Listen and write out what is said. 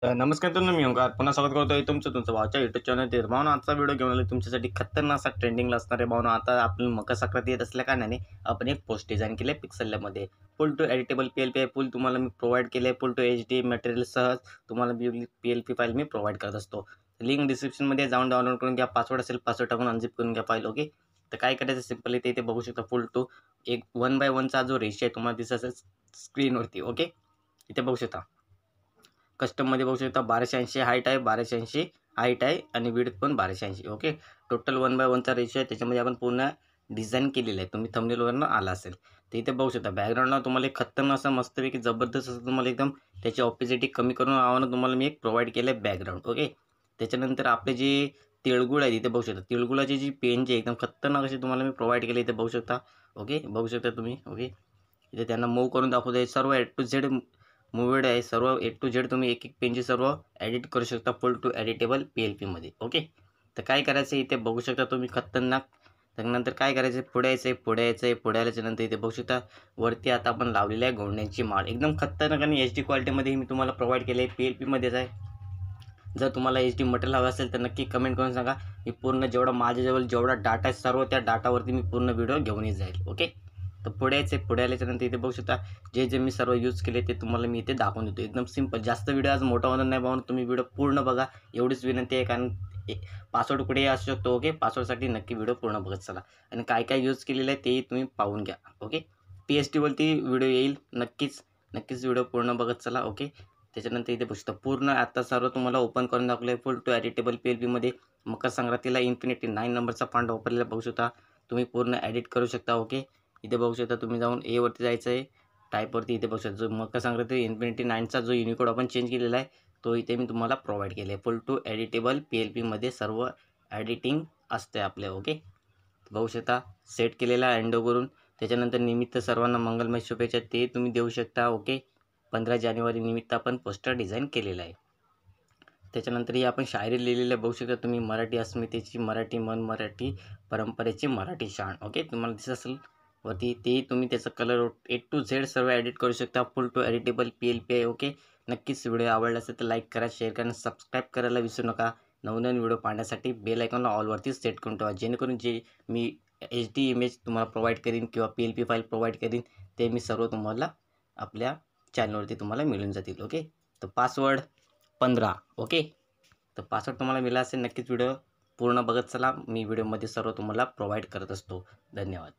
नमस्कार मित्रांनो, मी ओंकार पुन्हा स्वागत करतोय तुमचं भावाच्या युट्यूब चॅनल ते भावना. आजचा व्हिडिओ घेऊन आलो तुमच्यासाठी खतरनाक असा ट्रेंडिंगला असणारे भावना. आता आपली मकर संक्रांती येत असल्या कारणाने आपण एक पोस्ट डिझाईन केले पिक्सल लॅबमध्ये. फुल टू एडिटेबल PLP आहे. फुल तुम्हाला मी प्रोव्हाइड केले. फुल टू HD मटेरियलसह तुम्हाला PLP फाईल मी प्रोव्हाइड करत असतो. लिंक डिस्क्रिप्शनमध्ये जाऊन डाउनलोड करून घ्या. पासवर्ड असेल पासवर्ड टाकून अनझिप करून घ्या फाईल. ओके, तर काय करायचं सिम्पल इथे बघू शकता. फुल टू एक 1x1चा जो रेशो आहे तुम्हाला दिसत असेल स्क्रीनवरती. ओके, इथे बघू शकता. कस्टममध्ये बघू शकता 1280 हाईट आहे, 1280 हाईट आहे आणि विड्थ पण 1280. ओके, टोटल 1x1चा रेशो आहे. त्याच्यामध्ये आपण पूर्ण डिझाईन केलेलं आहे. तुम्ही थंबनेलवरनं आला असेल तर इथे बघू शकता. बॅकग्राऊंडला तुम्हाला एक खतरनाक असं मस्तपैकी जबरदस्त असं तुम्हाला एकदम त्याची ऑपेसिटी कमी करून आव्हानं तुम्हाला मी एक प्रोव्हाइड केलं आहे बॅकग्राऊंड. ओके, त्याच्यानंतर आपले जे तिळगुळ आहे इथे बघू शकता. तिळगुळाची जी पेन जी एकदम खतरनाक अशी तुम्हाला मी प्रोव्हाइड केली इथे बघू शकता. ओके, बघू शकता तुम्ही. ओके, इथे त्यांना मूव करून दाखवतो आहे. सर्व A to Z मूव्ड आहे. सर्व A to Z तुम्ही एक एक पेनची सर्व एडिट करू शकता फुल टू एडिटेबल PLPमध्ये. ओके, तर काय करायचं इथे बघू शकता तुम्ही खतरनाक. त्यानंतर काय करायचं पुढे यायचं पुढे आल्याच्यानंतर इथे बघू शकता वरती आता आपण लावलेली आहे गोंड्यांची माळ. एकदम खतरनाक आणि HD क्वालिटीमध्ये मी तुम्हाला प्रोव्हाइड केले आहे. PLPमध्येच आहे. जर तुम्हाला HD मटेरियल हवं असेल तर नक्की कमेंट करून सांगा. मी पूर्ण माझ्याजवळ जेवढा डाटा आहे सर्व त्या डाटावरती मी पूर्ण व्हिडिओ घेऊनच जाईल. ओके, तर पुढे आल्याच्यानंतर इथे बघू शकता जे मी सर्व यूज केले ते तुम्हाला मी इथे दाखवून देतो. एकदम सिंपल. जास्त व्हिडिओ आज मोठा होणार नाही भाऊ, तुम्ही व्हिडिओ पूर्ण बघा एवढीच विनंती आहे. कारण पासवर्ड कुठेही असू शकतो. ओके, पासवर्डसाठी नक्की व्हिडिओ पूर्ण बघत चला आणि काय काय यूज केलेलं आहे तेही तुम्ही पाहून घ्या. ओके, PSTवरती व्हिडिओ येईल. नक्कीच व्हिडिओ पूर्ण बघत चला. ओके, त्याच्यानंतर इथे बघू शकता पूर्ण आता सर्व तुम्हाला ओपन करून दाखवलं आहे फुल टू एडिटेबल PLPमध्ये. मकर संक्रांतीला इन्फिनिटी 9 नंबरचा फॉन्ट वापरलेला बघू शकता. तुम्ही पूर्ण एडिट करू शकता. ओके, इथे बघू शकता तुम्ही जाऊन वरती जायचं आहे. टाईपवरती इथे बघू शकता जो मकर संक्रांती इन्फिनिटी 9चा जो युनिकोड आपण चेंज केलेला आहे तो इथे मी तुम्हाला प्रोव्हाइड केला आहे. फुल टू एडिटेबल PLPमध्ये सर्व एडिटिंग असते आपले. ओके, बघू शकता सेट केलेला एंडो करून. त्याच्यानंतर निमित्त सर्वांना मंगलमय शुभेच्छा ते तुम्ही देऊ शकता. ओके, 15 जानेवारी निमित्त आपण पोस्टर डिझाईन केलेलं आहे. त्याच्यानंतर ही आपण शायरी लिहिलेली बघू शकता तुम्ही. मराठी अस्मितेची मराठी मन, मराठी परंपरेची मराठी शान. ओके, तुम्हाला दिसत असेल वरती ते तुम्ही त्याचा कलर A to Z सर्व एडिट करू शकता. फुल टू एडिटेबल PLP आहे. ओके, नक्कीच व्हिडिओ आवडला असेल तर लाईक करा, शेअर करा, सबस्क्राईब करायला विसरू नका. नवनवीन व्हिडिओ पाहण्यासाठी बेल आयकॉनला ऑलवरती सेट करून ठेवा, जेणेकरून जे मी HD इमेज तुम्हाला प्रोव्हाइड करीन किंवा PLP फाईल प्रोव्हाइड करीन ते मी सर्व तुम्हाला आपल्या चॅनलवरती तुम्हाला मिळून जातील. ओके, तर पासवर्ड 15. ओके, तर पासवर्ड तुम्हाला मिळाला असेल. नक्कीच व्हिडिओ पूर्ण बघत चला. मी व्हिडिओमध्ये सर्व तुम्हाला प्रोव्हाइड करत असतो. धन्यवाद.